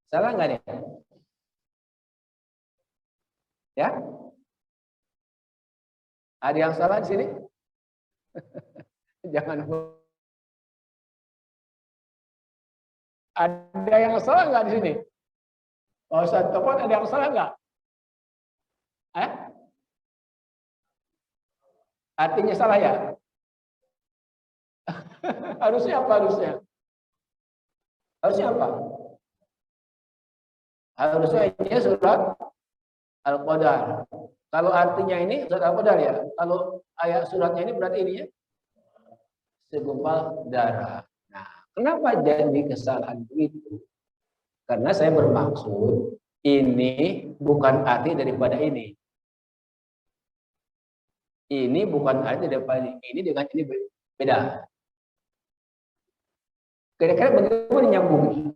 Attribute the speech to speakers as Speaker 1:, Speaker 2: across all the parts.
Speaker 1: Salah nggak nih? Ya? Ada yang salah di sini? Jangan. Ada yang salah nggak di sini? Pak Ustadz Topon, ada yang salah nggak? Eh? Artinya salah ya? Harusnya apa harusnya? Harusnya apa? Harusnya ini surat Al-Qadar. Kalau artinya ini surat Al-Qadar ya. Kalau ayat suratnya ini berarti ini ya segumpal darah. Nah, kenapa jadi kesalahan begitu? Karena saya bermaksud ini bukan arti daripada ini. Ini bukan arti daripada ini dengan ini beda. Kira-kira bagaimana nyambung?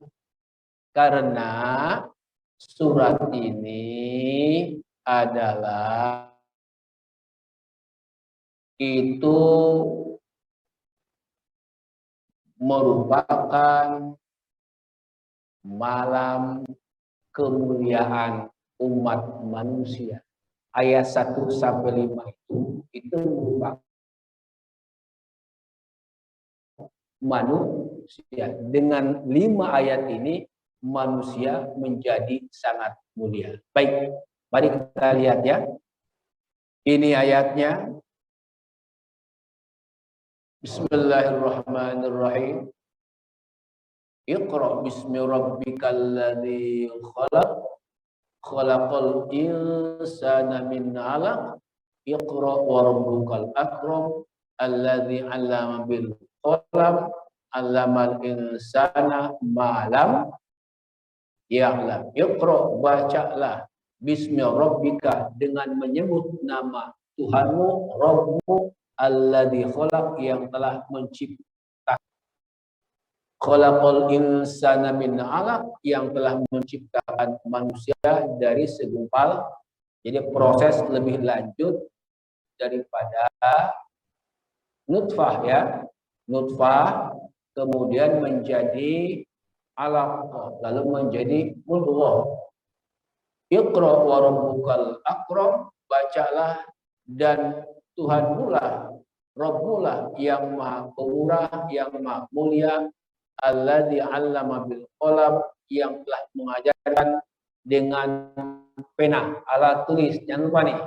Speaker 1: Karena surat ini adalah itu merupakan malam kemuliaan umat manusia. Ayat 1 sampai 5 itu merupakan manusia. Dengan 5 ayat ini manusia menjadi sangat mulia. Baik, mari kita lihat ya. Ini ayatnya. Bismillahirrahmanirrahim. Iqra bismi rabbikal ladzi khalaq. Khalaqal insana min 'alaq. Iqra wa rabbukal akram alladzi 'allama bil qalam 'allamal insana ma lam ya'lam. Iqra, bacalah, bismi rabbika, dengan menyebut nama Tuhanmu, Rabbmu, alladzi khalaq, yang telah mencipta. Khalaqal insana min 'alaq, yang telah menciptakan manusia dari segumpal. Jadi proses lebih lanjut daripada nutfah ya. Nutfah kemudian menjadi alaqah, lalu menjadi mudghah. Iqra wa rabbukal akram, bacalah dan Tuhanmu lah, Rabbmu lah yang maha pemurah, yang maha mulia, alladzi 'allama bil qalam, yang telah mengajarkan dengan pena, alat tulis. Jangan lupa nih,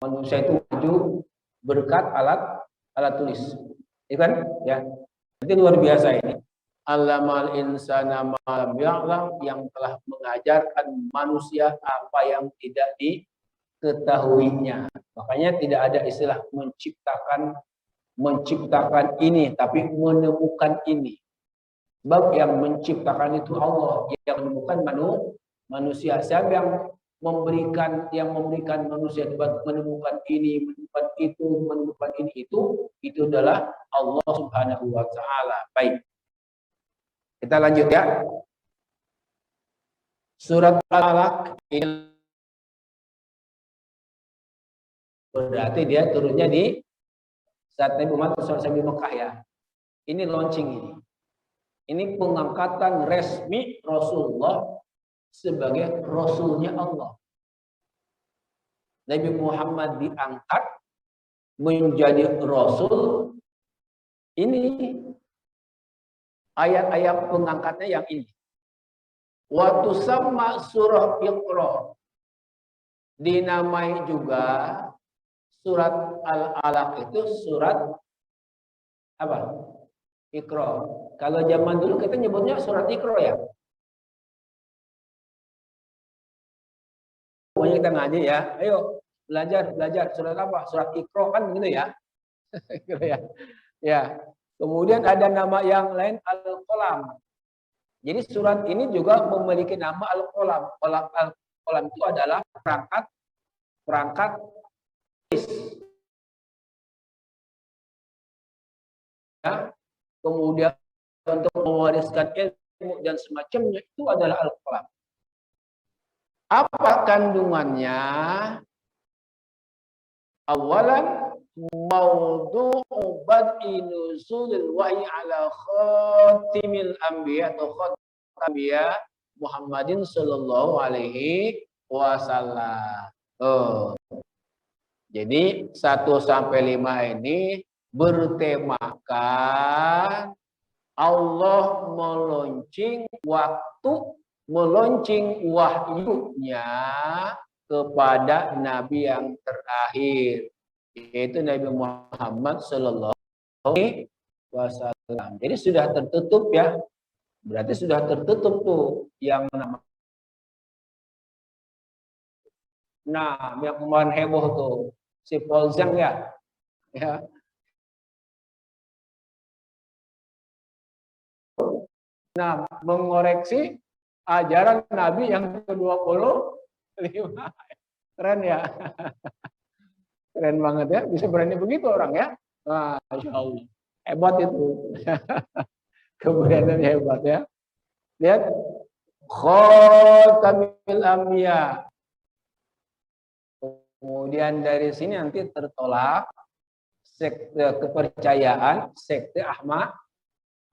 Speaker 1: manusia itu maju berkat alat tulis. Ya kan? Ya. Itu luar biasa ini. Allamal insana ma lam ya'lam, yang telah mengajarkan manusia apa yang tidak diketahuinya. Makanya tidak ada istilah menciptakan ini, tapi menemukan ini. Sebab yang menciptakan itu Allah, yang menemukan manusia. Siapa yang memberikan manusia dapat menemukan ini, menemukan ini itu adalah Allah Subhanahu wa taala. Baik. Kita lanjut ya. Surat Al-Alaq ini berarti dia turunnya di saat Nabi Muhammad SAW di Mekah ya. Ini launching ini. Ini pengangkatan resmi Rasulullah sebagai Rasulnya Allah. Nabi Muhammad diangkat menjadi Rasul. Ini ayat-ayat pengangkatnya yang ini. Waktu sama surah Iqra, dinamai juga surat Al-Alaq itu surat apa? Iqra. Kalau zaman dulu kita nyebutnya surat Iqra ya. Pokoknya kita ngaji ya. Ayo belajar surat apa? Surat Iqra kan begitu ya. Gitu ya. Ya. Kemudian ada nama yang lain Al-Qalam. Jadi surat ini juga memiliki nama Al-Qalam. Al-Qalam itu adalah perangkat tulis. Ya. Kemudian untuk mewariskan ilmu dan semacamnya itu adalah Al-Qalam. Apa kandungannya? Awalan maudhu'u bad'i nuzulil wahyi ala khatimil anbiya atau khatamil anbiya Muhammadin sallallahu alaihi wasallam. Oh. Jadi 1 sampai 5 ini bertemakan Allah meluncing wahyunya kepada Nabi yang terakhir, yaitu Nabi Muhammad sallallahu alaihi wasallam. Jadi sudah tertutup ya. Berarti sudah tertutup tuh yang nama. Nah, yang kemarin heboh tuh si Polzang ya. Ya. Nah, mengoreksi ajaran Nabi yang ke-25. Keren ya. Keren banget ya. Bisa berani begitu orang ya. Masya Allah. Hebat itu. Keberanian hebat ya. Lihat. Khatamil Anbiya. Kemudian dari sini nanti tertolak sekte kepercayaan, sekte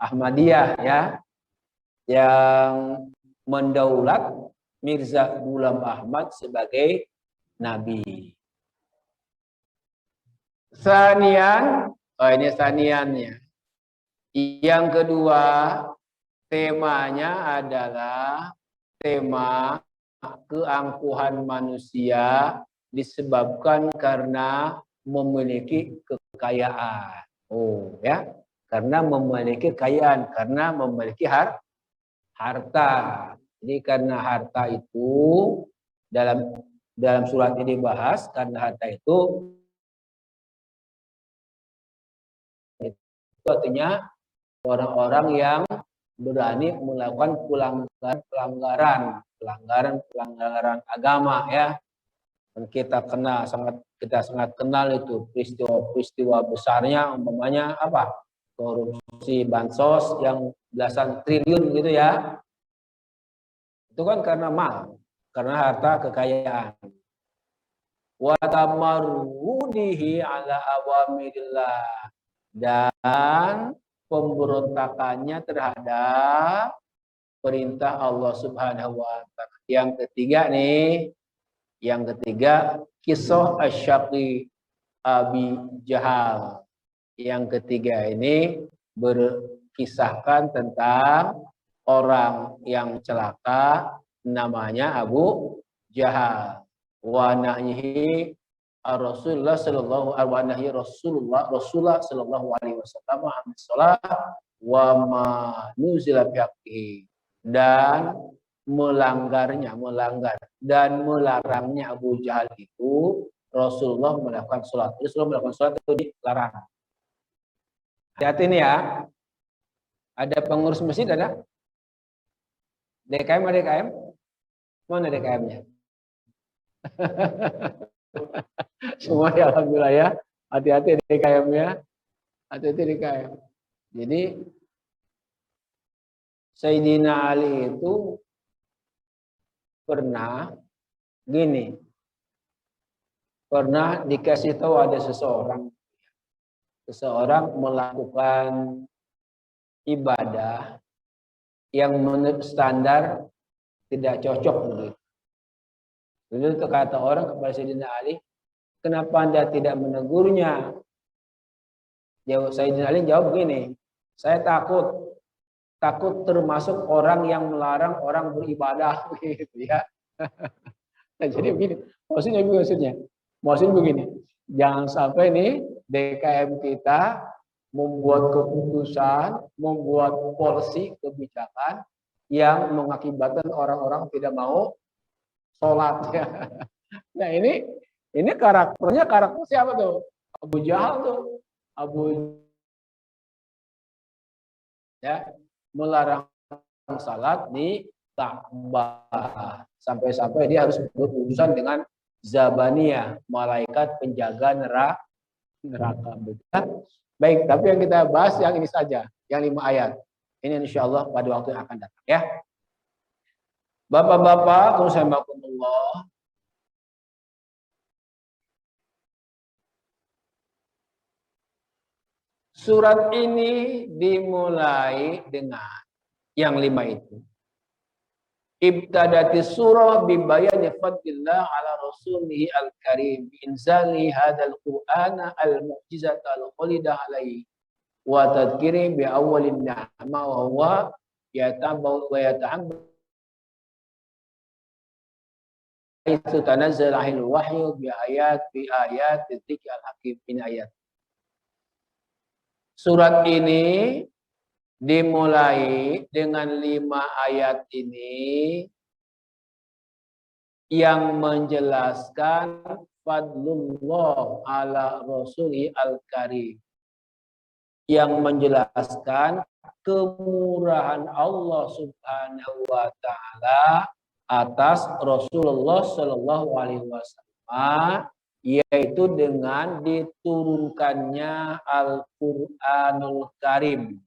Speaker 1: Ahmadiyah ya, yang mendaulat Mirza Ghulam Ahmad sebagai nabi. Sanian, ini saniannya. Yang kedua, temanya adalah tema keangkuhan manusia disebabkan karena memiliki kekayaan. Oh ya, karena memiliki kekayaan, karena memiliki harta. Jadi karena harta itu dalam surat ini dibahas, karena harta itu artinya orang-orang yang berani melakukan pelanggaran agama ya. Dan kita sangat kenal itu peristiwa besarnya, umpamanya apa? Korupsi bansos yang belasan triliun gitu ya. Itu kan karena karena harta kekayaan. Wa tamarrudihi ala awamirillah, dan pemberontakannya terhadap perintah Allah Subhanahu wa taala. Yang ketiga nih, kisah Asyaqi Abi Jahal. Yang ketiga ini berkisahkan tentang orang yang celaka namanya Abu Jahal. Wa nahyihi Rasulullah sallallahu alaihi sallallahu alaihi wasallam wa ma nuzila bihi, dan melanggar dan melarangnya Abu Jahal itu Rasulullah melakukan sholat. Rasulullah melakukan sholat itu dilarang. Hati-hati ini ya. Ada pengurus masjid ada? DKM ada DKM? Mana DKM-nya? Semua ya alhamdulillah ya. Hati-hati DKM-nya. Hati-hati DKM. Jadi Sayyidina Ali itu pernah dikasih tahu ada seseorang melakukan ibadah yang menurut standar tidak cocok begitu. Lalu kata orang kepada Sayyidina Ali, kenapa Anda tidak menegurnya? Sayyidina Ali jawab begini, saya takut termasuk orang yang melarang orang beribadah gitu ya. Nah, jadi begini, maksudnya begini, jangan sampai nih DKM kita membuat keputusan, membuat polisi kebijakan yang mengakibatkan orang-orang tidak mau sholat ya. Nah ini karakter siapa tuh? Abu Jahal tuh. Ya, melarang salat di Ka'bah. Sampai-sampai dia harus berurusan dengan Zabaniyah, malaikat penjaga neraka. Baik, tapi yang kita bahas yang ini saja, yang 5 ayat. Ini insya Allah pada waktu yang akan datang ya. Bapak-bapak, rahimakumullah. Surat ini dimulai dengan yang 5 itu. Ibtadatis surah bibayani fadlillah ala rasulihi al-karim inzali hadzal qur'ana al-mu'jizata al-khalidah alaihi wa tadhkiri bi awwalin ni'ma wa huwa yatabaw wa yata'abbad itu tanazzalahil wahyu bi ayat dzikr al-hakim min ayat. Surat ini dimulai dengan 5 ayat ini yang menjelaskan fadlullah ala rasuli al-karim, yang menjelaskan kemurahan Allah Subhanahu wa taala atas Rasulullah Shallallahu alaihi wasallam, yaitu dengan diturunkannya Al-Qur'anul Karim,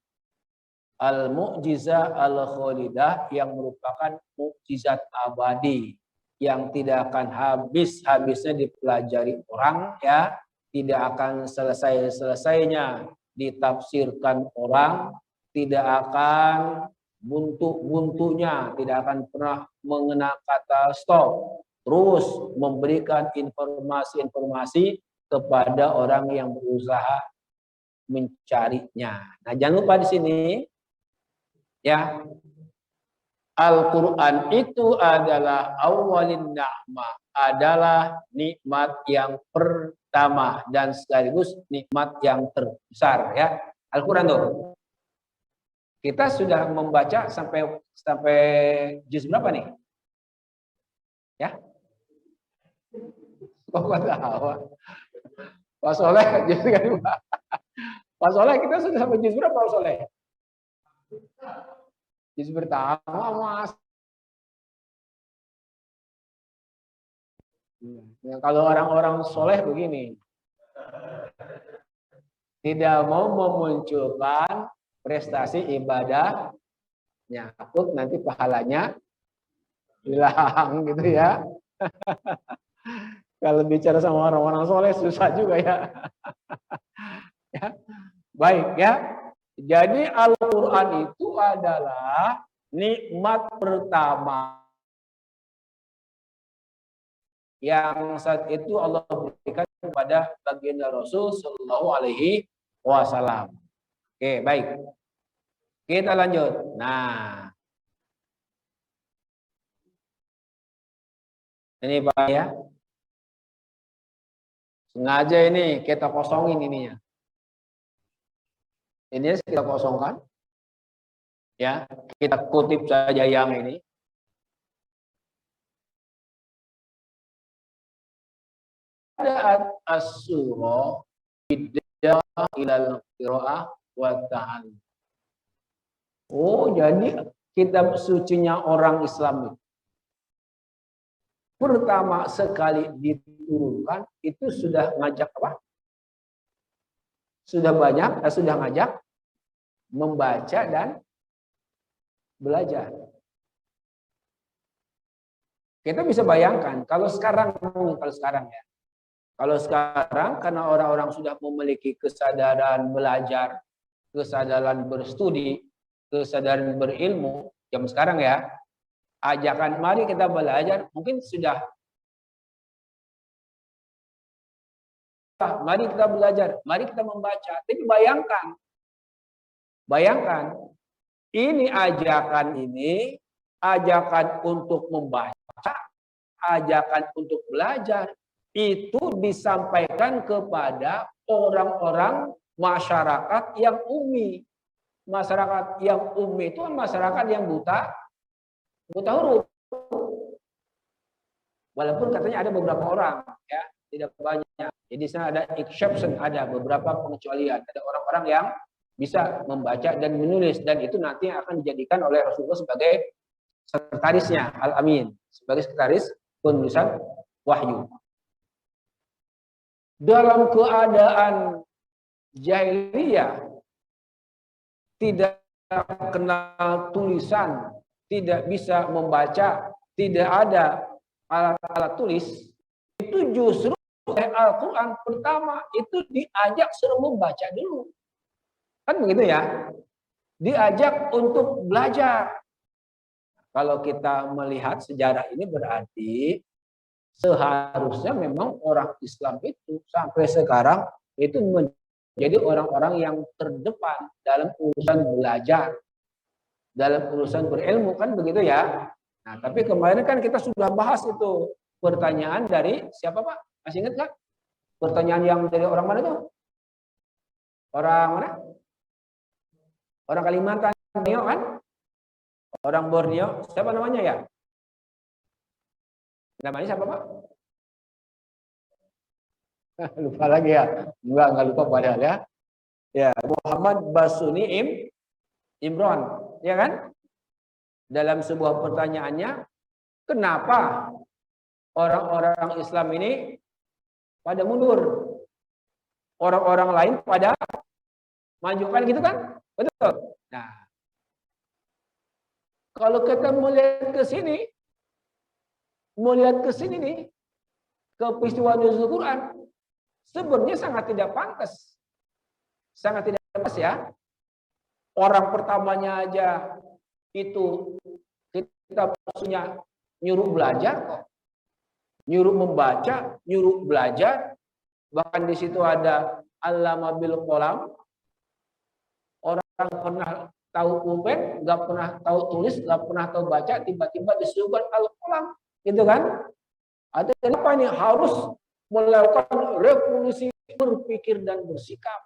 Speaker 1: al-mu'jizah al-khalidah, yang merupakan mukjizat abadi yang tidak akan habisnya dipelajari orang, ya, tidak akan selesainya ditafsirkan orang, tidak akan buntu-buntunya, tidak akan pernah mengenal kata stop, terus memberikan informasi-informasi kepada orang yang berusaha mencarinya. Nah, jangan lupa di sini, ya, Al-Quran itu adalah awalin ni'mah, adalah nikmat yang pertama dan sekaligus nikmat yang terbesar, ya. Al-Quran tuh. Kita sudah membaca sampai juz berapa nih? Ya? Kok tahu? Pak Soleh juz kedua. Pak Soleh, kita sudah sampai juz berapa, Pak Soleh? Juz pertama, Mas. Ya, kalau orang-orang soleh begini, tidak mau memunculkan prestasi ibadahnya, takut nanti pahalanya hilang gitu ya. Kalau bicara sama orang-orang soleh susah juga ya. Ya. Baik ya. Jadi Al-Quran itu adalah nikmat pertama yang saat itu Allah berikan kepada baginda Rasul Shallallahu alaihi wasallam. Oke, baik. Kita lanjut. Nah, ini Pak ya. Sengaja ini kita kosongin ininya. Ini kita kosongkan. Ya, kita kutip saja yang ini. Ada as-surah bid'ah ilal qiraah wa ta'allum. Oh, jadi kitab sucinya orang Islam itu pertama sekali diturunkan itu sudah ngajak apa? Sudah banyak, sudah ngajak membaca dan belajar. Kita bisa bayangkan kalau sekarang ya. Kalau sekarang karena orang-orang sudah memiliki kesadaran belajar, kesadaran berstudi, kesadaran berilmu, jam sekarang ya, ajakan mari kita belajar, mungkin sudah mari kita belajar, mari kita membaca. Tapi bayangkan, ini ajakan untuk membaca, ajakan untuk belajar, itu disampaikan kepada orang-orang masyarakat yang ummi. Masyarakat yang ummi itu masyarakat yang buta huruf. Walaupun katanya ada beberapa orang, ya, tidak banyak. Jadi sana ada exception, ada beberapa pengecualian. Ada orang-orang yang bisa membaca dan menulis, dan itu nanti akan dijadikan oleh Rasulullah sebagai sekretarisnya, Al-Amin, sebagai sekretaris penulisan wahyu. Dalam keadaan jahiliyah, tidak kenal tulisan, tidak bisa membaca, tidak ada alat-alat tulis, itu justru Al-Quran pertama itu diajak suruh membaca dulu. Kan begitu ya? Diajak untuk belajar. Kalau kita melihat sejarah ini berarti seharusnya memang orang Islam itu sampai sekarang itu menjadi orang-orang yang terdepan dalam urusan belajar, dalam urusan berilmu, kan begitu ya. Nah, tapi kemarin kan kita sudah bahas itu pertanyaan dari siapa Pak? Masih ingat nggak? Pertanyaan yang dari orang mana tuh? Orang mana? Orang Kalimantan, Borneo kan? Orang Borneo, siapa namanya ya? Namanya siapa Pak? Lupa lagi ya. Enggak lupa padahal ya. Ya, Muhammad Basuni Imron, ya kan? Dalam sebuah pertanyaannya, kenapa orang-orang Islam ini pada mundur? Orang-orang lain pada maju, kan gitu kan? Betul. Nah, kalau kita melihat ke sini nih, ke peristiwa nuzul Quran, sebenarnya sangat tidak pantas. Sangat tidak pantas ya. Orang pertamanya aja itu kita maksudnya nyuruh belajar kok. Nyuruh membaca, nyuruh belajar. Bahkan di situ ada allama bil qalam. Orang pernah tahu pulpen, nggak pernah tahu tulis, nggak pernah tahu baca, tiba-tiba disuruhkan al-qalam, gitu kan? Ada apa ini? Harus melakukan revolusi berpikir dan bersikap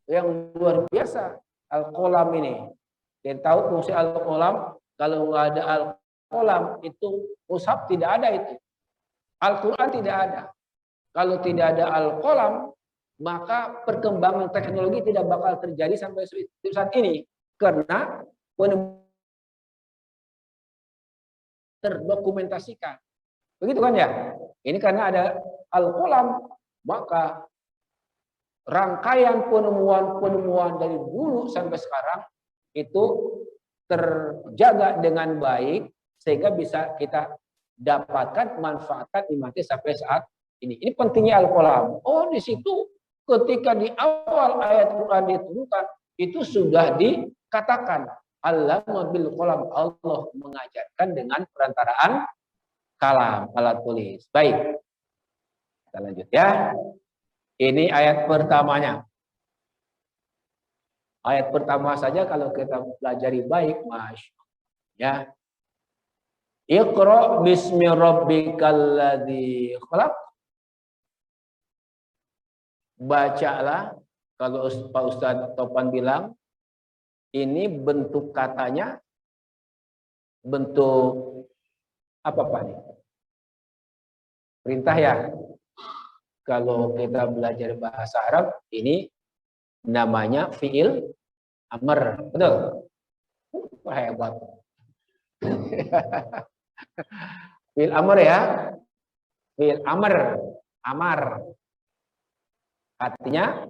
Speaker 1: yang luar biasa. Al-qalam ini, kita tahu fungsi al-qalam. Kalau nggak ada al-qalam itu mushaf tidak ada, itu Al-Quran tidak ada. Kalau tidak ada al-qalam, maka perkembangan teknologi tidak bakal terjadi sampai saat ini, karena terdokumentasikan. Begitu kan ya? Ini karena ada al-qalam, maka rangkaian penemuan-penemuan dari dulu sampai sekarang itu terjaga dengan baik sehingga bisa kita dapatkan, manfaatkan, nikmati sampai saat ini. Ini pentingnya al-qalam. Oh, di situ ketika di awal ayat Quran diturunkan itu sudah dikatakan allama bil qalam, Allah mengajarkan dengan perantaraan kalam, alat tulis. Baik. Kita lanjut ya. Ini ayat pertamanya. Ayat pertama saja kalau kita pelajari baik, Masya Allah, ya. Iqra bismi rabbikal ladzi khalaq. Bacalah, kalau Pak Ustadz Topan bilang, ini bentuk katanya, bentuk apa Pak nih? Perintah ya. Kalau kita belajar bahasa Arab, ini namanya fi'il amr, betul? Hebat. Fi'il amr ya. Fi'il amr, amar. Artinya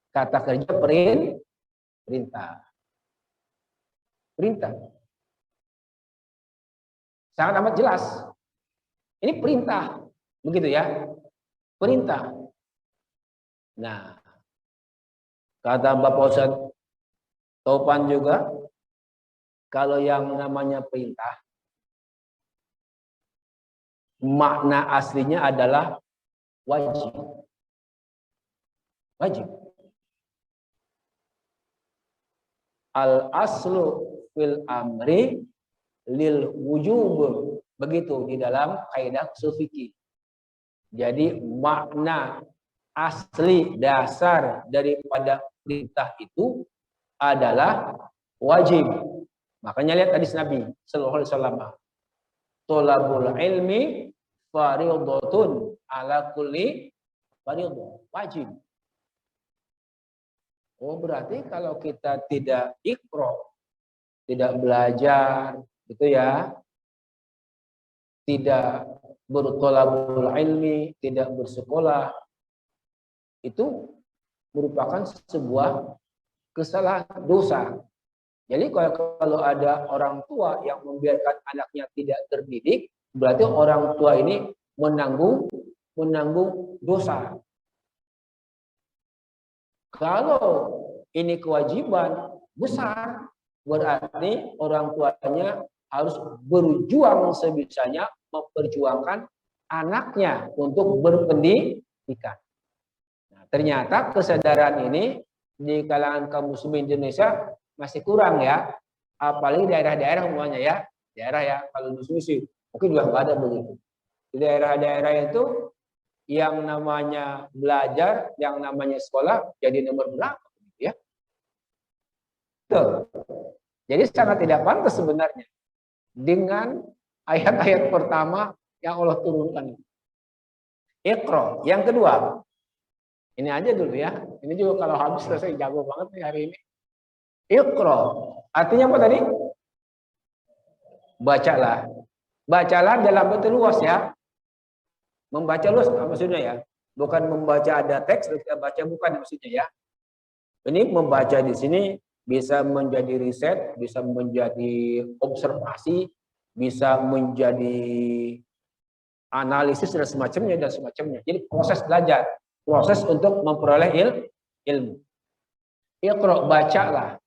Speaker 1: kata kerja perintah. Perintah. Sangat amat jelas. Ini perintah. Begitu ya. Perintah. Nah, kata Bapak Ustadz Topan juga, kalau yang namanya perintah, makna aslinya adalah wajib. Wajib. Al-aslu fil amri lil wujub. Begitu di dalam kaidah ushul fikih. Jadi makna asli dasar daripada perintah itu adalah wajib. Makanya lihat hadis Nabi sallallahu alaihi wasallam. Thalabul ilmi fardhatun ala kulli fardhu, wajib. Oh, berarti kalau kita tidak iqra, tidak belajar, gitu ya, tidak bertolabul ilmi, tidak bersekolah, itu merupakan sebuah kesalahan, dosa. Jadi kalau ada orang tua yang membiarkan anaknya tidak terdidik, berarti orang tua ini menanggung dosa. Kalau ini kewajiban besar, berarti orang tuanya harus berjuang sebisanya memperjuangkan anaknya untuk berpendidikan. Nah, ternyata kesadaran ini di kalangan kaum muslimin Indonesia masih kurang ya, apalagi daerah-daerah semuanya ya, daerah ya kalau di sini mungkin juga nggak ada begitu. Di daerah-daerah itu yang namanya belajar, yang namanya sekolah jadi nomor berapa ya? Tuh. Jadi sangat tidak pantas sebenarnya dengan ayat-ayat pertama yang Allah turunkan. Iqra. Yang kedua, ini aja dulu ya. Ini juga kalau habis selesai jago banget nih hari ini. Iqra. Artinya apa tadi? Bacalah. Bacalah dalam bentuk luas ya. Membaca luas maksudnya ya. Bukan membaca ada teks, kita baca bukan maksudnya ya. Ini membaca di sini bisa menjadi riset, bisa menjadi observasi, bisa menjadi analisis dan semacamnya. Jadi proses belajar, proses untuk memperoleh ilmu. Iqra, bacalah.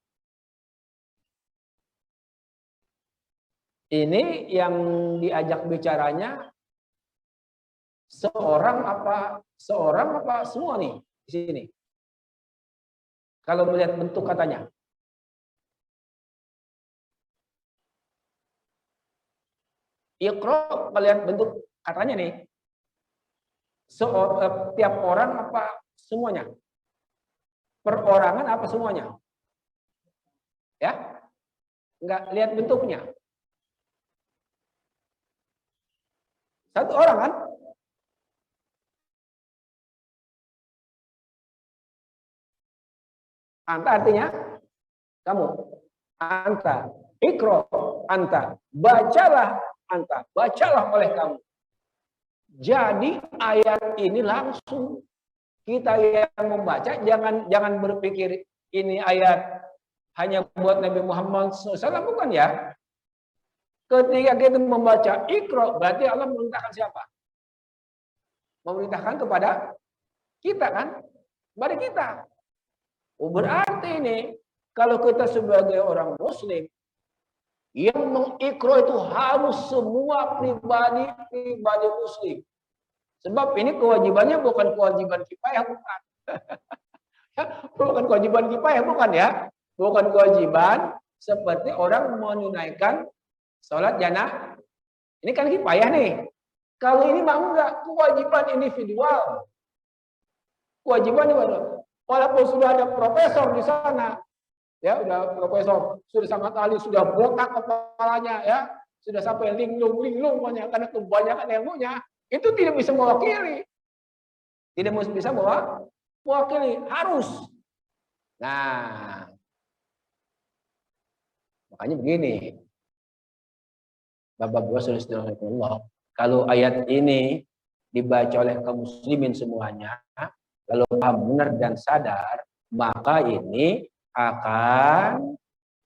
Speaker 1: Ini yang diajak bicaranya seorang apa semua nih di sini. Kalau melihat bentuk katanya. Iqra, melihat bentuk katanya nih. Tiap orang apa semuanya? Perorangan apa semuanya? Ya? Enggak lihat bentuknya. Satu orang kan? Anta artinya kamu. Anta. Iqra, anta. Bacalah anta. Bacalah oleh kamu. Jadi ayat ini langsung kita yang membaca jangan berpikir ini ayat hanya buat Nabi Muhammad SAW, bukan ya. Ketika kita membaca Iqra, berarti Allah memerintahkan siapa? Memerintahkan kepada kita kan? Kepada kita. Oh, berarti ini kalau kita sebagai orang muslim yang mengikro itu harus semua pribadi muslim. Sebab ini kewajibannya bukan kewajiban kifayah, bukan. Bukan kewajiban kifayah, bukan ya. Bukan kewajiban seperti orang menunaikan sholat jana. Ini kan kifayah nih. Kalau ini mah enggak, kewajiban individual. Kewajiban individual. Walaupun sudah ada profesor di sana, ya udah profesor, sudah sangat ahli, sudah botak kepalanya, ya sudah sampai linglung banyak karena kebanyakan ilmunya, itu tidak bisa mewakili, mewakili harus. Nah, makanya begini, Bapak-bapak saudara-saudara, kalau ayat ini dibaca oleh kaum muslimin semuanya, kalau paham benar dan sadar, maka ini akan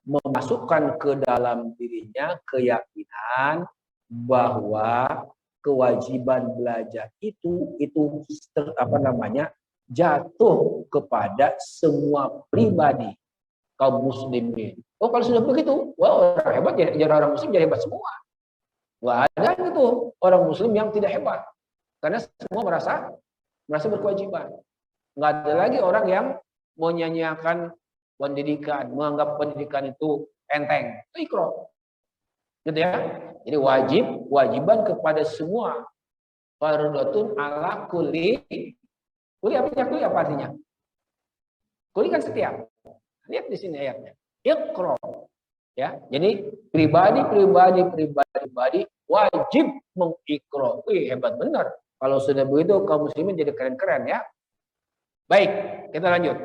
Speaker 1: memasukkan ke dalam dirinya keyakinan bahwa kewajiban belajar itu jatuh kepada semua pribadi kaum muslimin. Oh, kalau sudah begitu, wah, orang hebat jadi orang muslim jadi hebat semua. Wah, ada gitu orang muslim yang tidak hebat karena semua merasa berkewajiban. Nggak ada lagi orang yang menyanyiakan pendidikan, menganggap pendidikan itu enteng. Itu Iqra. Gitu ya. Jadi wajiban kepada semua. Fardhatun ala kulli. Kulli apa artinya? Kulli kan setiap. Lihat di sini ayatnya. Iqra. Ya. Jadi pribadi wajib mengiqra. Wih, hebat benar. Kalau sudah begitu kaum muslimin jadi keren-keren ya. Baik, kita lanjut.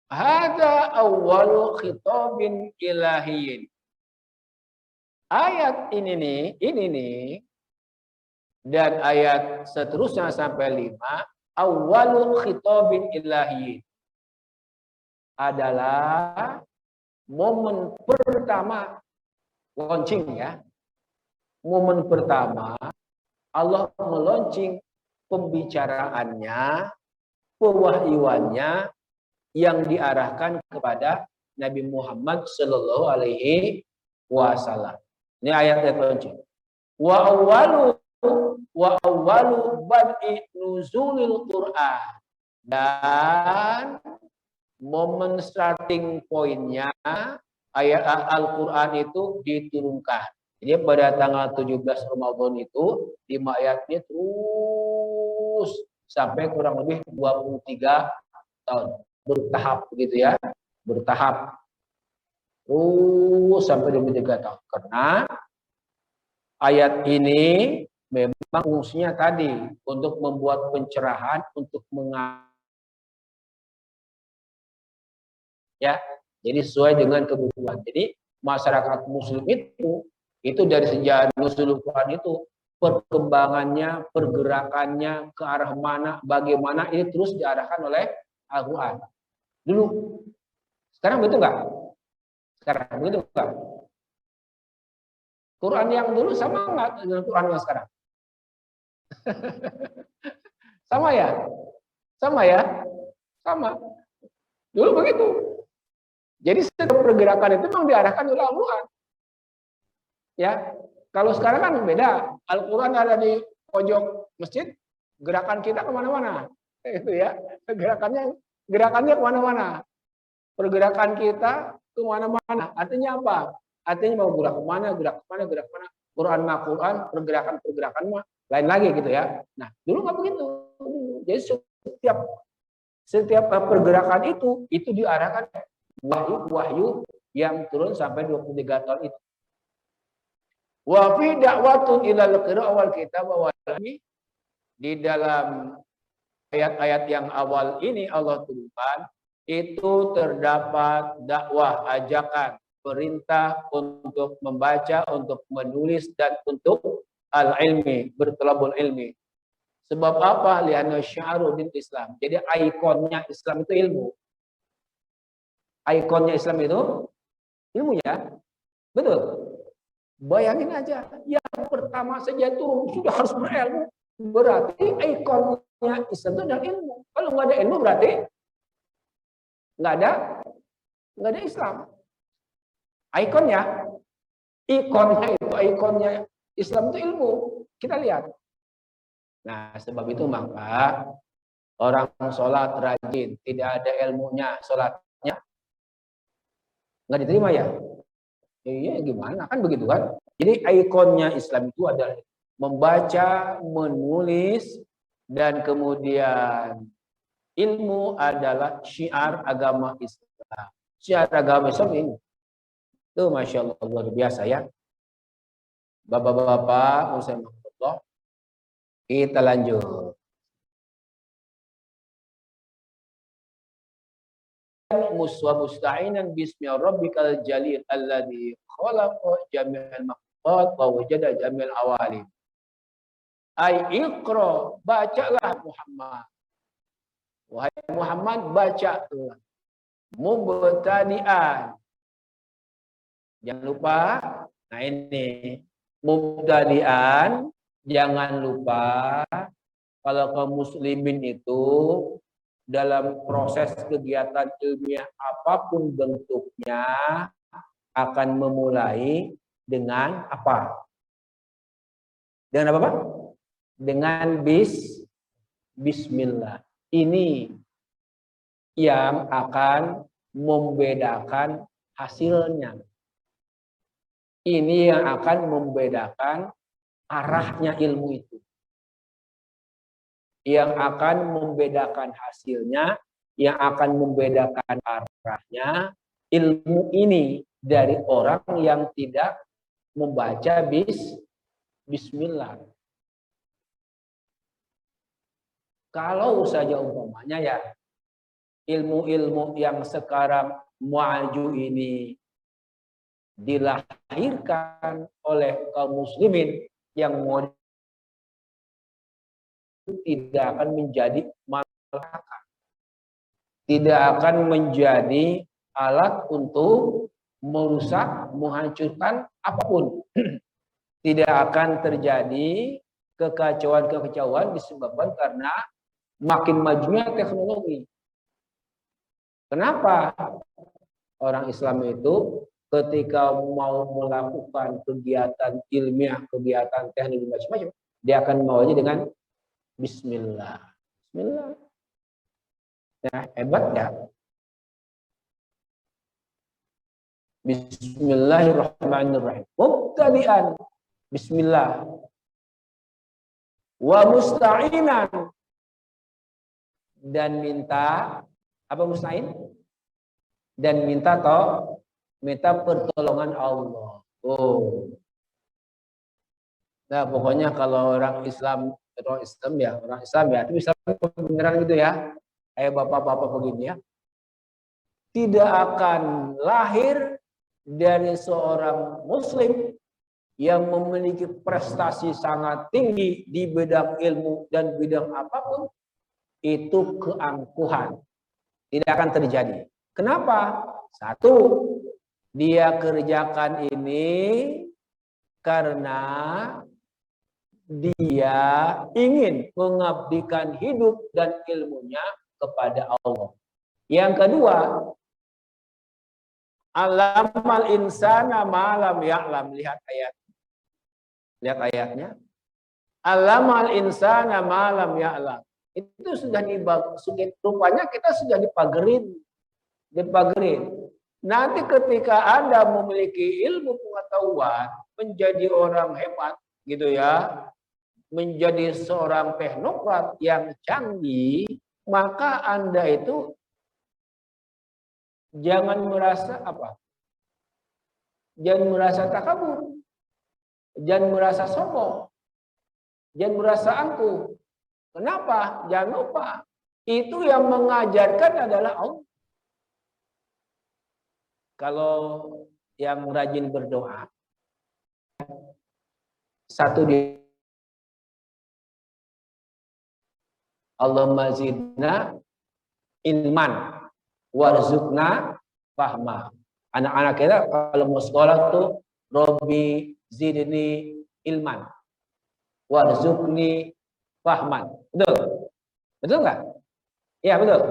Speaker 1: Hada awwalu khitabin ilahiyyin. Ayat ini nih, dan ayat seterusnya sampai 5, awwalu khitabin ilahiyyin adalah momen pertama launching ya. Momen pertama Allah meluncing pembicaraannya, pewahyuannya yang diarahkan kepada Nabi Muhammad Shallallahu Alaihi Wasallam. Ini ayat-ayat kunci. Wa awwalu bad'i nuzulil Quran, dan momen starting pointnya ayat Al-Quran itu diturunkan. Jadi pada tanggal 17 Ramadan itu 5 ayatnya terus sampai kurang lebih 23 tahun. Bertahap begitu ya. Bertahap. Terus sampai 23 tahun. Karena ayat ini memang fungsinya tadi untuk membuat pencerahan, untuk ya. Jadi sesuai dengan kebutuhan. Jadi masyarakat muslim itu dari sejak nuzul Quran itu perkembangannya, pergerakannya ke arah mana, bagaimana ini terus diarahkan oleh Al-Quran. Dulu, sekarang begitu enggak? Sekarang begitu enggak? Quran yang dulu sama enggak dengan Quran yang sekarang? Sama ya? Sama ya? Sama. Dulu begitu. Jadi setiap pergerakan itu memang diarahkan oleh Al-Quran. Ya, kalau sekarang kan beda. Al-Quran ada di pojok masjid, gerakan kita kemana-mana. Itu ya, gerakannya kemana-mana. Pergerakan kita kemana-mana. Artinya apa? Artinya mau gerak kemana. Quran, pergerakan lain lagi gitu ya. Nah, dulu nggak begitu. Jadi setiap pergerakan itu diarahkan wahyu yang turun sampai 23 tahun itu. Wa fi da'watun ilal qira'ah kitab wa di dalam ayat-ayat yang awal ini Allah turunkan itu terdapat dakwah, ajakan, perintah untuk membaca, untuk menulis dan untuk al-ilmi, bertalabul ilmi. Sebab apa? Li'anna sya'ru din Islam. Jadi ikonnya Islam itu ilmu. Ikonnya Islam itu ilmu ya. Betul. Bayangin aja, yang pertama saja turun sudah harus berilmu. Berarti ikonnya Islam itu adalah ilmu. Kalau nggak ada ilmu berarti nggak ada Islam. Ikonnya Islam itu ilmu. Kita lihat. Nah, sebab itu maka orang sholat rajin, tidak ada ilmunya, sholatnya nggak diterima ya. Iya gimana kan begitu kan? Jadi ikonnya Islam itu adalah membaca, menulis, dan kemudian ilmu adalah syiar agama Islam. Syiar agama Islam ini. Itu Masya Allah luar biasa ya. Bapak-bapak, Muslimah, kita lanjut. Musta'inan bismi rabbikal jalil alladzi khalaqa jami'al makhluqat wa wajada jami'al awalim. Ai iqra, bacalah Muhammad. Wahai Muhammad, bacalah. Mubtadi'an. Jangan lupa, nah ini mubtadi'an, jangan lupa kalau kaum muslimin itu dalam proses kegiatan ilmiah apapun bentuknya akan memulai dengan apa? Dengan apa, Pak? Dengan bismillah. Ini yang akan membedakan hasilnya. Ini yang akan membedakan arahnya ilmu itu. Yang akan membedakan hasilnya, yang akan membedakan arahnya, ilmu ini dari orang yang tidak membaca bismillah. Kalau saja umpamanya ya, ilmu-ilmu yang sekarang maju ini dilahirkan oleh kaum muslimin yang modern, tidak akan menjadi malaikat, tidak akan menjadi alat untuk merusak, menghancurkan apapun. Tidak akan terjadi kekacauan-kekacauan disebabkan karena makin majunya teknologi. Kenapa? orang Islam itu ketika mau melakukan kegiatan ilmiah, kegiatan teknik macam-macam, dia akan memulainya dengan Bismillah. Bismillah. Ya, hebat ya. Bismillahirrahmanirrahim. Mubtadi'an. Bismillah. Wa musta'inan. Dan minta, apa musta'in? Dan minta pertolongan Allah. Oh. Nah, pokoknya kalau orang Islam ya, itu Islam beneran gitu ya. Kayak bapak-bapak begini ya. Tidak akan lahir dari seorang muslim yang memiliki prestasi sangat tinggi di bidang ilmu dan bidang apapun, itu keangkuhan. Tidak akan terjadi. Kenapa? Satu, dia kerjakan ini karena dia ingin mengabdikan hidup dan ilmunya kepada Allah. Yang kedua, alamal insana malam ya'lam. Lihat ayatnya. Alamal insana malam ya'lam. Itu sudah rupanya kita sudah dipagerin. Nanti ketika Anda memiliki ilmu pengetahuan, menjadi orang hebat gitu ya, menjadi seorang teknokrat yang canggih, maka Anda itu jangan merasa apa? Jangan merasa takabur. Jangan merasa sombong. Jangan merasa angkuh. Kenapa? Jangan lupa. Itu yang mengajarkan adalah Allah. Kalau yang rajin berdoa, satu di Allahumma zidna ilman warzuqna fahma. Anak-anak kita kalau mau sekolah tuh Robbi zidni ilman warzuqni fahman. Betul? Betul nggak? Ya betul.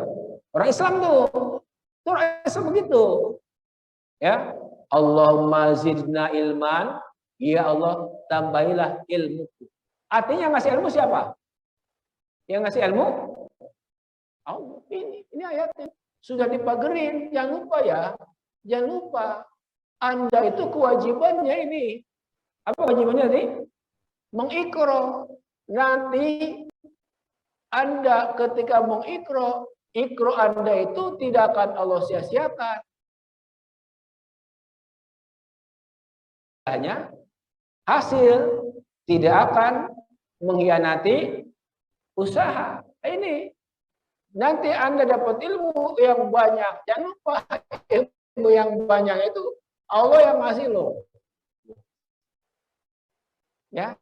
Speaker 1: Orang Islam tuh. Orang Islam begitu. Ya, Allahumma zidna ilman, ya Allah tambahilah ilmuku. Artinya ngasih ilmu siapa? Yang ngasih ilmu? Allah. Ini ayatnya sudah dipagerin. Jangan lupa ya. Jangan lupa. Anda itu kewajibannya ini. Apa kewajibannya nih? Mengikro. Nanti Anda ketika mengikro, ikro Anda itu tidak akan Allah sia-siakan. Hanya hasil tidak akan mengkhianati usaha. Ini nanti Anda dapat ilmu yang banyak. Jangan lupa ilmu yang banyak itu Allah yang ngasih loh. Ya.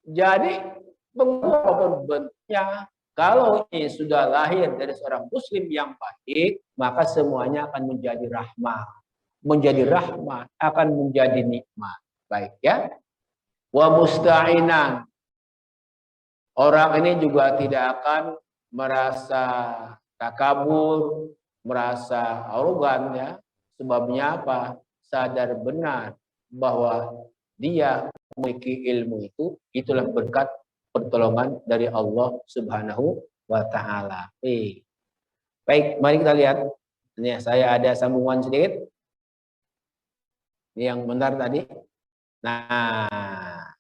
Speaker 1: Jadi bentuknya kalau ini sudah lahir dari seorang muslim yang baik, maka semuanya akan menjadi rahmah. Menjadi rahmat, akan menjadi nikmat. Baik ya. Wa musta'inan. Orang ini juga tidak akan merasa takabur, merasa arogan ya. Sebabnya apa? Sadar benar bahwa dia memiliki ilmu itu, itulah berkat pertolongan dari Allah Subhanahu wa taala. Baik, mari kita lihat. Ini saya ada sambungan sedikit. Ini yang benar tadi. Nah,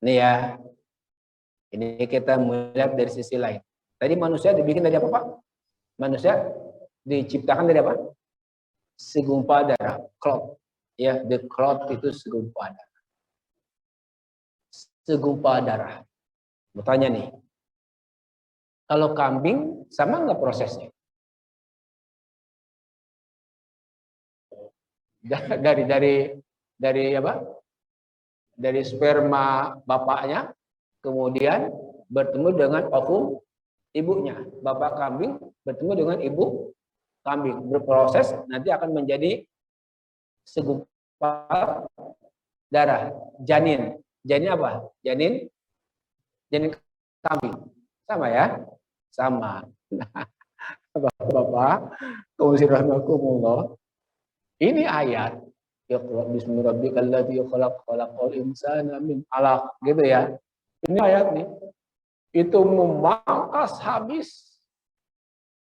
Speaker 1: ini ya. Ini kita melihat dari sisi lain. Tadi manusia dibikin dari apa, Pak? Manusia diciptakan dari apa? Segumpal darah, cloud. Ya, the cloud itu segumpal darah. Segumpal darah. Mau tanya nih. Kalau kambing sama nggak prosesnya? Dari apa? Dari sperma bapaknya kemudian bertemu dengan ovum ibunya. Bapak kambing bertemu dengan ibu kambing, berproses nanti akan menjadi segumpal darah, janin. Janin apa? Janin kambing. Sama ya? Sama. Bapak-bapak, kaum rahimakumullah. Ini ayat. Iqra bismi rabbikal ladzi khalaq, khalaqal insana min 'alaq, gitu ya. Ini ayat nih. Itu memangkas habis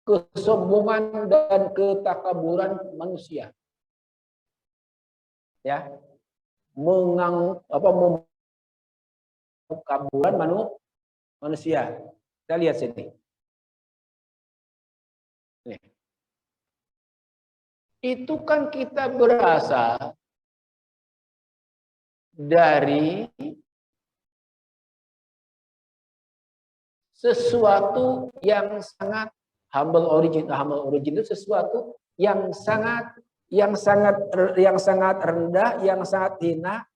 Speaker 1: kesombongan dan ketakaburan manusia. Ya, kaburan manusia. Kita lihat sini. Nih. Itu kan kita berasal dari sesuatu yang sangat humble origin. Humble origin itu sesuatu yang sangat rendah, yang sangat hina,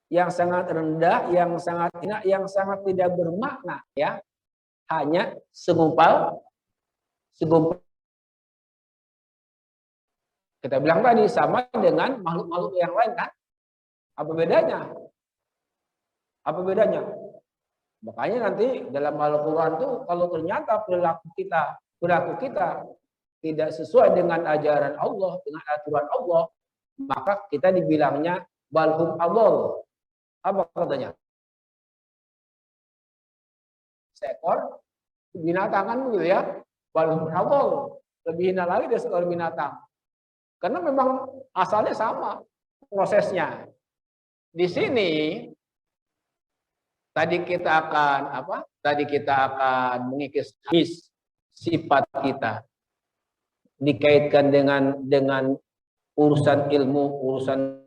Speaker 1: yang sangat rendah, yang sangat hina, yang sangat tidak bermakna, ya. Hanya segumpal. Kita bilang tadi sama dengan makhluk-makhluk yang lain, kan? Apa bedanya? Apa bedanya? Makanya nanti dalam Al-Quran tuh kalau ternyata perilaku kita tidak sesuai dengan ajaran Allah, dengan aturan Allah, maka kita dibilangnya balhum adol. Apa katanya? Seekor binatang, kan begitu ya? Balhum adol. Lebih hina lagi dari seekor binatang. Karena memang asalnya sama prosesnya. Di sini Tadi kita akan mengikis sifat kita, dikaitkan dengan urusan ilmu, urusan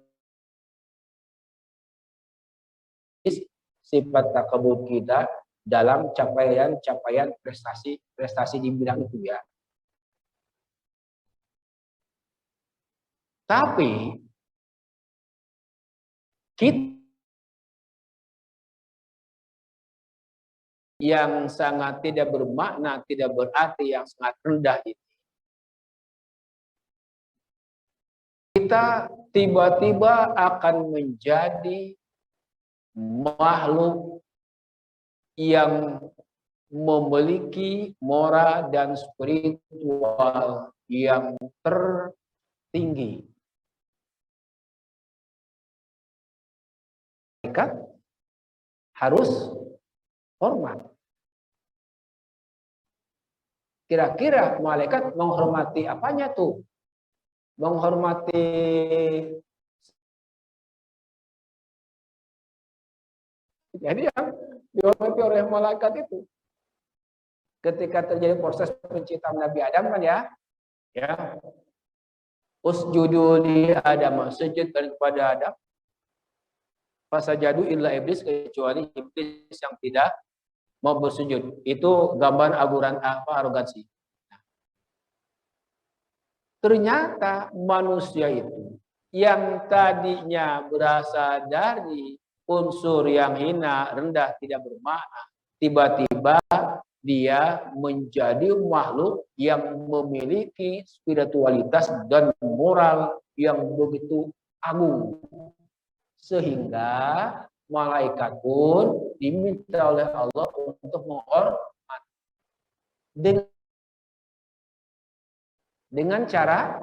Speaker 1: sifat takabur kita dalam capaian prestasi di bidang itu, ya. Tapi kita yang sangat tidak bermakna, tidak berarti, yang sangat rendah itu, kita tiba-tiba akan menjadi makhluk yang memiliki moral dan spiritual yang tertinggi. Malaikat harus hormat. Kira-kira malaikat menghormati apanya tuh? Menghormati jadi yang dihormati oleh malaikat itu ketika terjadi proses penciptaan Nabi Adam, kan, ya. Usjudu li Adam, sujudkan kepada Adam. Fasajadu illa iblis, kecuali iblis yang tidak mau bersujud. Itu gambar arogansi. Ternyata manusia itu yang tadinya berasal dari unsur yang hina, rendah, tidak bermakna, tiba-tiba dia menjadi makhluk yang memiliki spiritualitas dan moral yang begitu agung. Sehingga malaikat pun diminta oleh Allah untuk menghormat. Dengan cara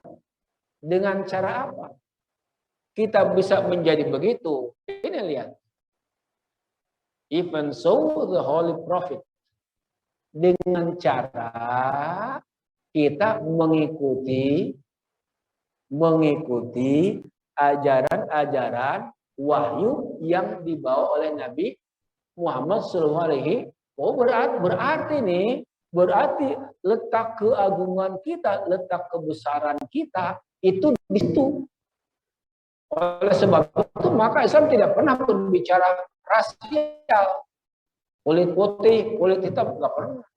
Speaker 1: apa? Kita bisa menjadi begitu. Ini lihat. Even so the Holy Prophet. Dengan cara kita mengikuti ajaran-ajaran wahyu yang dibawa oleh Nabi Muhammad SAW. Berarti letak keagungan kita, letak kebesaran kita itu di situ. Oleh sebab itu maka Islam tidak pernah berbicara rasial, kulit putih, kulit hitam, nggak pernah.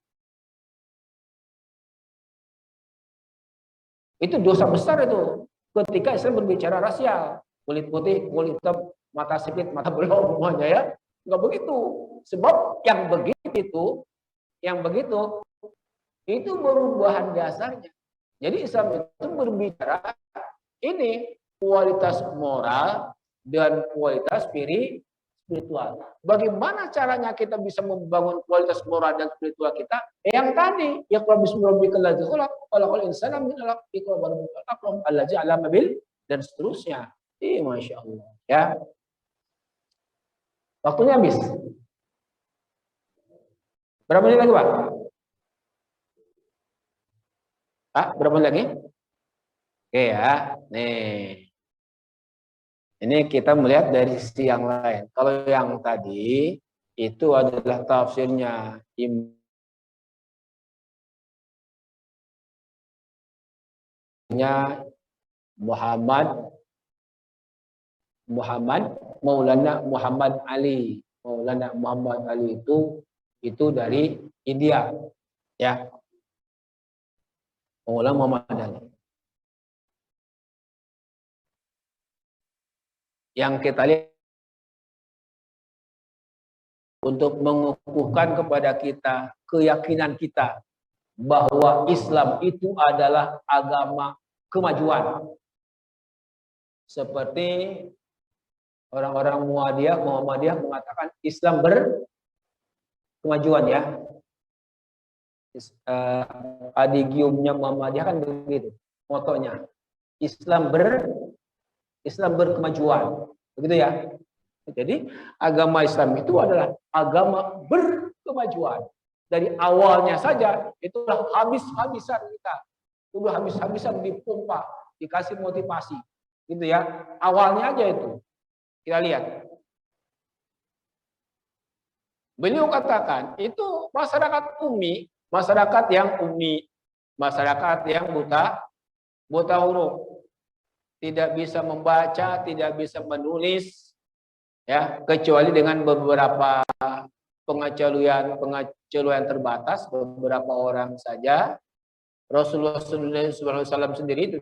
Speaker 1: Itu dosa besar itu ketika Islam berbicara rasial, kulit putih, kulit hitam, mata sipit, mata belau, semuanya, ya. Nggak begitu. Sebab yang begitu itu perubahan dasarnya. Jadi Islam itu berbicara ini kualitas moral dan kualitas spiritual. Bagaimana caranya kita bisa membangun kualitas moral dan spiritual kita? Yang tadi, iqra bismi rabbikal ladzi khalaq, khalaqal insana min 'alaq, iqra wa rabbukal akram, allazi 'allama bil dan seterusnya. Masya Allah. Ya, waktunya habis. Berapa menit lagi, Pak? Berapa menit lagi? Oke ya. Nih. Ini kita melihat dari sisi yang lain. Kalau yang tadi itu adalah tafsirnya Muhammad Maulana Muhammad Ali. Maulana Muhammad Ali itu dari India, ya. Maulana Muhammad Ali. Yang kita lihat untuk mengukuhkan kepada kita keyakinan kita bahwa Islam itu adalah agama kemajuan. Seperti orang-orang Muhammadiyah mengatakan Islam berkemajuan, ya. Adigiumnya Muhammadiyah kan begitu, motonya. Islam berkemajuan. Begitu ya. Jadi agama Islam itu adalah agama berkemajuan. Dari awalnya saja itulah habis-habisan kita. Udah habis-habisan dipompa, dikasih motivasi. Gitu ya. Awalnya aja itu. Kita lihat. Beliau katakan itu masyarakat ummi, masyarakat yang ummi, masyarakat yang buta huruf. Tidak bisa membaca, tidak bisa menulis, ya, kecuali dengan beberapa pengecualian terbatas, beberapa orang saja. Rasulullah SAW sendiri itu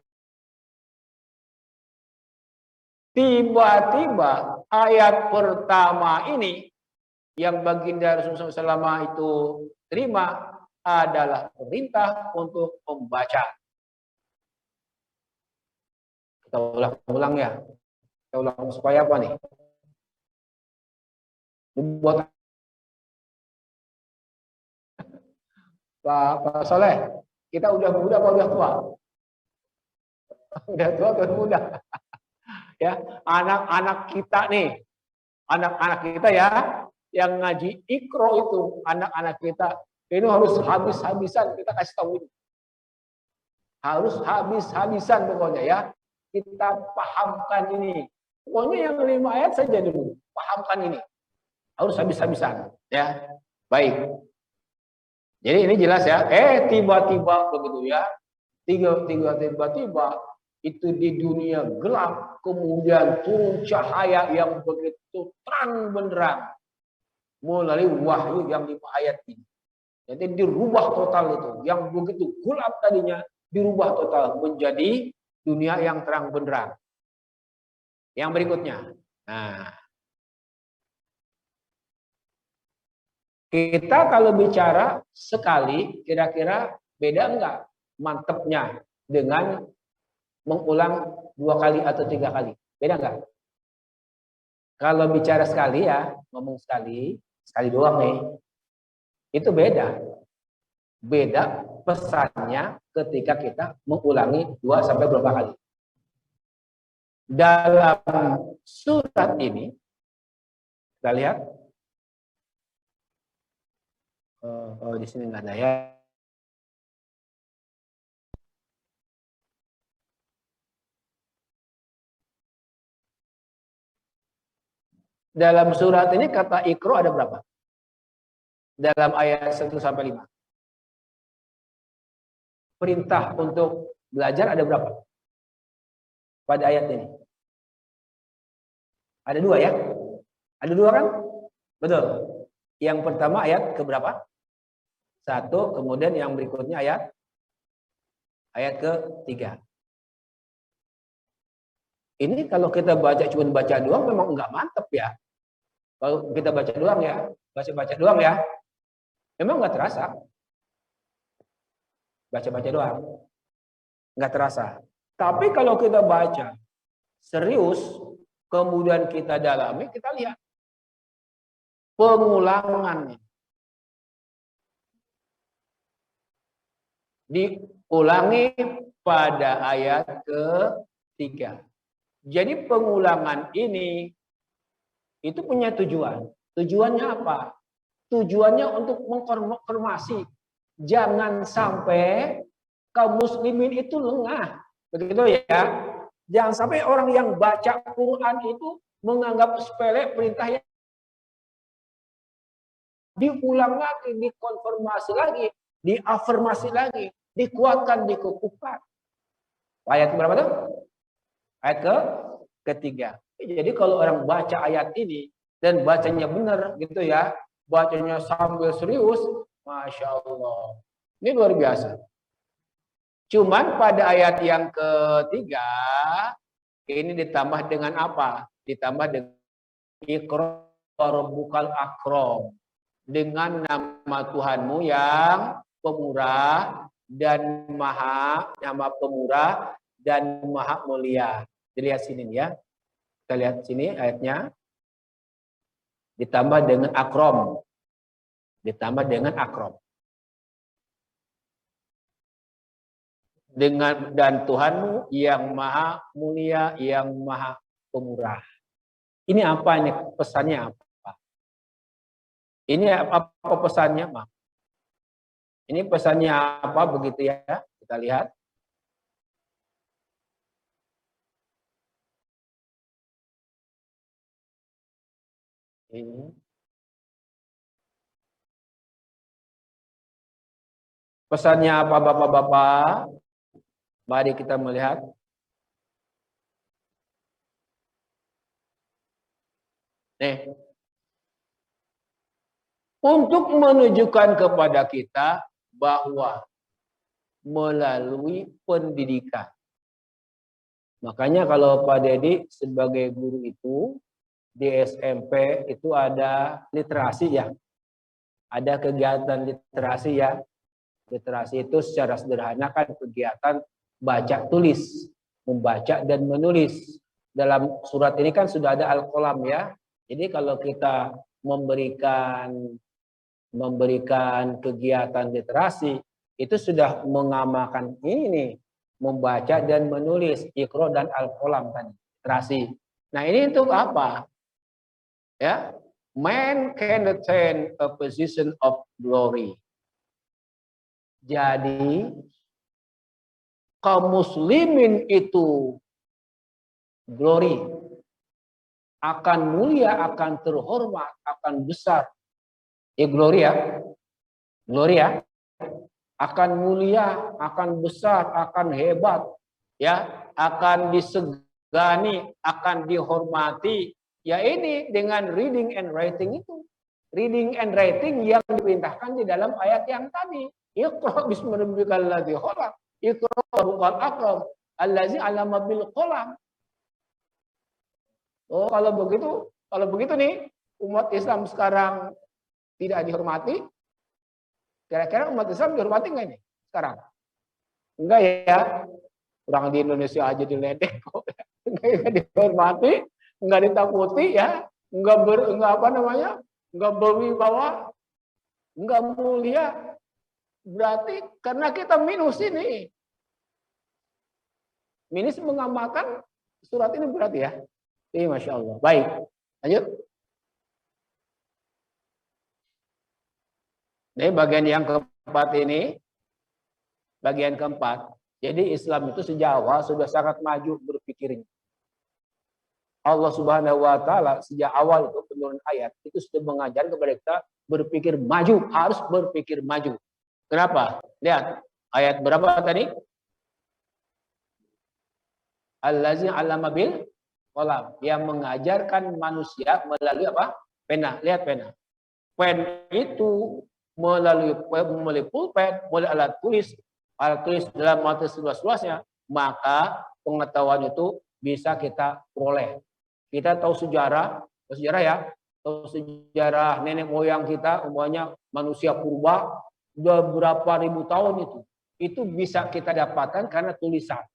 Speaker 1: tiba-tiba ayat pertama ini yang baginda Rasulullah SAW itu terima adalah perintah untuk membaca. Kita ulang ya. Kita ulang supaya apa nih? Buat Pak Soleh, kita udah muda apa udah tua? Udah tua atau muda? Ya, anak-anak kita nih, anak-anak kita ya, yang ngaji Iqra itu, anak-anak kita ini harus habis-habisan kita kasih tahu ini. Harus habis-habisan pokoknya ya. Kita pahamkan ini. Pokoknya yang 5 ayat saja dulu, pahamkan ini. Harus habis-habisan, ya. Baik. Jadi ini jelas ya. Tiba-tiba begitu ya. Tiba-tiba itu di dunia gelap, kemudian turun cahaya yang begitu terang benderang melalui wahyu yang 5 ayat ini. Jadi dirubah total itu. Yang begitu gelap tadinya dirubah total menjadi dunia yang terang benderang. Yang berikutnya. Nah, kita kalau bicara sekali, kira-kira beda enggak mantepnya dengan mengulang 2 kali atau 3 kali? Beda enggak? Kalau bicara sekali ya, ngomong sekali doang nih. Itu beda. Beda pesannya ketika kita mengulangi 2 sampai berapa kali. Dalam surat ini, kita lihat. Di sini nggak ada ya. Dalam surat ini kata Iqra ada berapa? Dalam ayat 1 sampai 5. Perintah untuk belajar ada berapa? Pada ayat ini. Ada 2 ya? Ada 2 kan? Betul. Yang pertama ayat ke berapa? 1, kemudian yang berikutnya ayat ke-3. Ini kalau kita cuma baca doang memang enggak mantep ya. Kalau kita baca doang ya, baca doang ya, memang enggak terasa. Baca doang, enggak terasa. Tapi kalau kita baca serius, kemudian kita dalami, kita lihat pengulangannya. Diulangi pada ayat ketiga. Jadi pengulangan ini itu punya tujuan. Tujuannya apa? Tujuannya untuk mengkonfirmasi. Jangan sampai kaum muslimin itu lengah. Begitu ya. Jangan sampai orang yang baca Quran itu menganggap sepele perintah yang diulang lagi, dikonfirmasi lagi, diafirmasi lagi, dikuatkan, dikukuhkan. Ayat berapa tuh? Ayat ketiga. Jadi kalau orang baca ayat ini dan bacanya benar gitu ya, bacanya sambil serius, Masya Allah. Ini luar biasa. Cuman pada ayat yang ketiga, ini ditambah dengan apa? Ditambah dengan Iqra rabbukal akram. Dengan nama Tuhanmu yang pemurah dan nama pemurah dan maha mulia. Dilihat sini ya. Kita lihat sini ayatnya. Ditambah dengan akram. Ditambah dengan akram. Dengan dan Tuhanmu yang maha mulia, yang maha pemurah. Ini apa ini pesannya apa? Ini apa pesannya, Mak? Ini pesannya apa begitu ya? Kita lihat. Ini. Pesannya apa Bapak-bapak? Mari kita melihat. Nih. Untuk menunjukkan kepada kita bahwa melalui pendidikan. Makanya kalau Pak Dedi sebagai guru itu di SMP itu ada literasi ya. Ada kegiatan literasi ya. Literasi itu secara sederhana kan kegiatan baca tulis, membaca dan menulis. Dalam surat ini kan sudah ada al-qalam ya. Jadi kalau kita memberikan kegiatan literasi itu sudah mengamalkan ini, membaca dan menulis, Iqra dan al-qalam kan literasi. Nah, ini untuk apa? Ya, man can attain a position of glory. Jadi kaum muslimin itu glory, akan mulia, akan terhormat, akan besar. Glory ya, akan mulia, akan besar, akan hebat, ya, akan disegani, akan dihormati. Ya ini dengan reading and writing itu. Reading and writing yang diperintahkan di dalam ayat yang tadi. Iqra bismi rabbikal ladzi khalaq. Iqra rabbukal akram. Allazi 'allama bil qalam. Oh, kalau begitu nih, umat Islam sekarang tidak dihormati. Kira-kira umat Islam dihormati nggak ini sekarang? Enggak ya. Orang di Indonesia aja diledek kok. Enggak dihormati, enggak ditakuti ya, enggak berwibawa, enggak mulia. Berarti karena kita minus ini. Minus mengamalkan surat ini berarti ya. Masya Allah. Baik, lanjut. Ini bagian yang keempat ini. Bagian keempat. Jadi Islam itu sejak awal sudah sangat maju berpikirnya. Allah Subhanahu wa taala sejak awal itu penurunan ayat itu sudah mengajar kepada kita berpikir maju, harus berpikir maju. Kenapa? Lihat ayat berapa tadi? Allazi 'allama bil qalam, yang mengajarkan manusia melalui apa? Pena. Lihat pena. Pen itu melalui pulpen, melalui alat tulis dalam arti seluas-luasnya, maka pengetahuan itu bisa kita peroleh. Kita tahu sejarah ya, tahu sejarah nenek moyang kita, umpamanya manusia purba, udah berapa ribu tahun itu bisa kita dapatkan karena tulisan.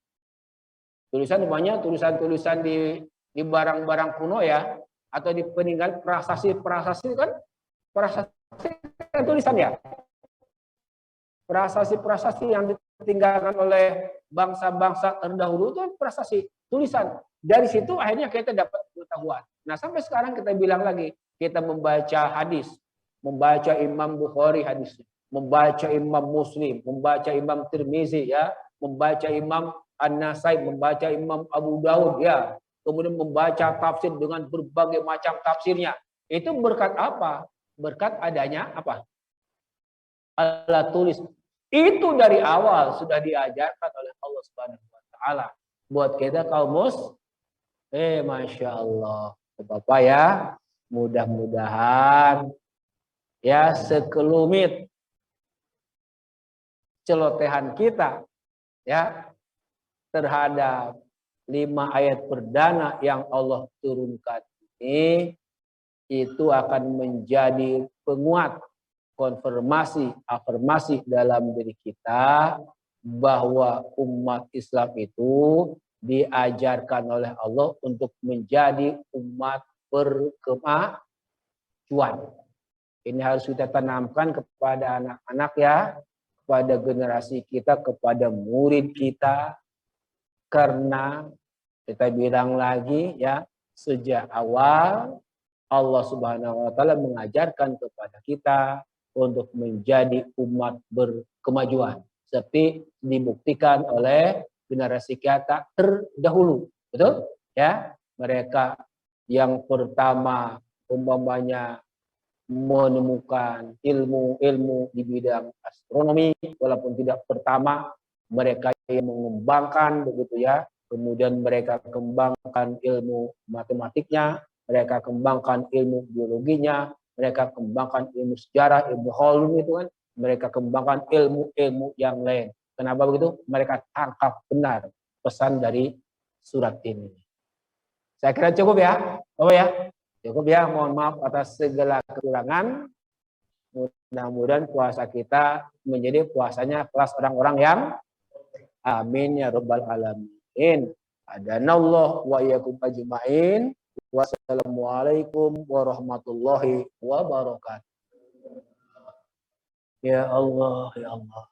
Speaker 1: Tulisan umpamanya tulisan-tulisan di barang-barang kuno ya, atau di peninggalan prasasti kan Prasasti kan tulisan ya. Prasasti-prasasti yang ditinggalkan oleh bangsa-bangsa terdahulu itu prasasti tulisan. Dari situ akhirnya kita dapat pengetahuan. Nah sampai sekarang kita bilang lagi, kita membaca hadis, membaca Imam Bukhari hadisnya, membaca Imam Muslim, membaca Imam Tirmizi ya, membaca Imam An-Nasai, membaca Imam Abu Daud ya, kemudian membaca tafsir dengan berbagai macam tafsirnya. Itu berkat apa? Berkat adanya apa? Alat tulis. Itu dari awal sudah diajarkan oleh Allah Subhanahu wa taala buat kita kaum Masya Allah. Bapak ya, mudah-mudahan ya sekelumit celotehan kita ya terhadap 5 ayat perdana yang Allah turunkan ini itu akan menjadi penguat konfirmasi, afirmasi dalam diri kita bahwa umat Islam itu diajarkan oleh Allah untuk menjadi umat berkemajuan. Ini harus kita tanamkan kepada anak-anak ya, kepada generasi kita, kepada murid kita, karena kita bilang lagi ya, sejak awal Allah Subhanahu wa taala mengajarkan kepada kita untuk menjadi umat berkemajuan seperti dibuktikan oleh generasi kita terdahulu, betul ya, mereka yang pertama umpamanya menemukan ilmu di bidang astronomi, walaupun tidak pertama, mereka yang mengembangkan begitu ya, kemudian mereka kembangkan ilmu matematiknya, mereka kembangkan ilmu biologinya, mereka kembangkan ilmu sejarah, ilmu ulum itu kan, mereka kembangkan ilmu-ilmu yang lain. Kenapa begitu? Mereka tangkap benar pesan dari surat ini. Saya kira cukup ya, Bapak ya. Cukup ya, mohon maaf atas segala kekurangan. Mudah-mudahan puasa kita menjadi puasanya kelas orang-orang yang amin ya rabbal alamin. Adanallah wa iyyakum ajmain. Wassalamualaikum warahmatullahi wabarakatuh. Ya Allah, ya Allah.